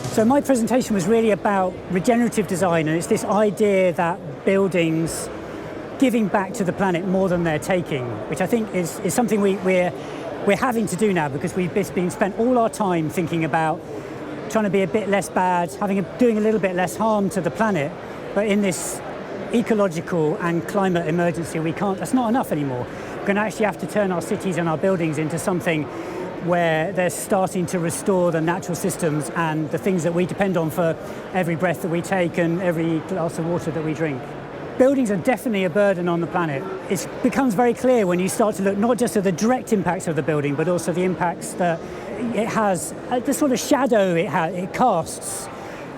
So my presentation was really about regenerative design, and it's this idea that buildings giving back to the planet more than they're taking, which I think is something we're having to do now, because we've been spent all our time thinking about trying to be a bit less bad, doing a little bit less harm to the planet, but in this ecological and climate emergency, that's not enough anymore. We're going to actually have to turn our cities and our buildings into something where they're starting to restore the natural systems and the things that we depend on for every breath that we take and every glass of water that we drink. Buildings are definitely a burden on the planet. It becomes very clear when you start to look not just at the direct impacts of the building, but also the impacts that it has, the sort of shadow it casts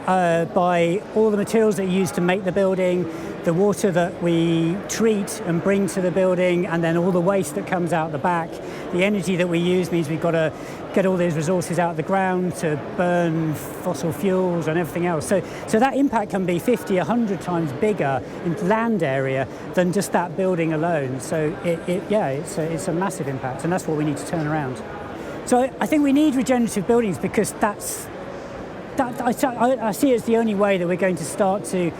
by all the materials that you use to make the building, the water that we treat and bring to the building, and then all the waste that comes out the back. The energy that we use means we've got to get all these resources out of the ground to burn fossil fuels and everything else. So that impact can be 50, 100 times bigger in land area than just that building alone. So it's a massive impact, and that's what we need to turn around. So I think we need regenerative buildings, because I see it as the only way that we're going to start to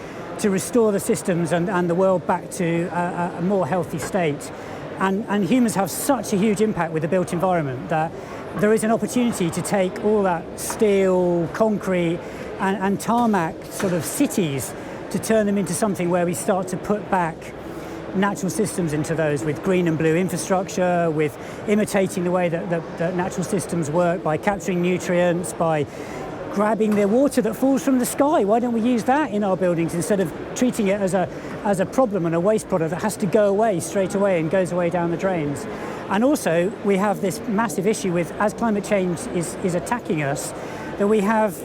restore the systems and the world back to a more healthy state. And humans have such a huge impact with the built environment that there is an opportunity to take all that steel, concrete and tarmac sort of cities to turn them into something where we start to put back natural systems into those, with green and blue infrastructure, with imitating the way that natural systems work, by capturing nutrients, by grabbing the water that falls from the sky. Why don't we use that in our buildings instead of treating it as a problem and a waste product that has to go away straight away and goes away down the drains? And also, we have this massive issue with, as climate change is attacking us, that we have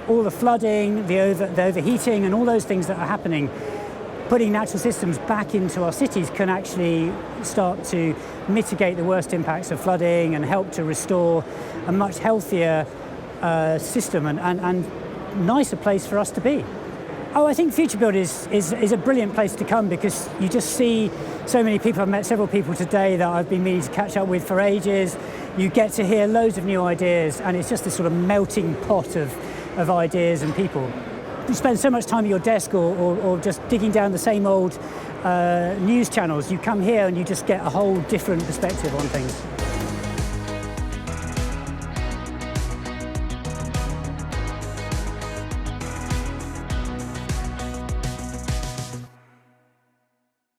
all the flooding, the overheating, and all those things that are happening. Putting natural systems back into our cities can actually start to mitigate the worst impacts of flooding and help to restore a much healthier system and nicer place for us to be. Oh, I think Futurebuild is a brilliant place to come, because you just see so many people. I've met several people today that I've been meaning to catch up with for ages. You get to hear loads of new ideas, and it's just this sort of melting pot of ideas and people. You spend so much time at your desk or just digging down the same old news channels. You come here and you just get a whole different perspective on things.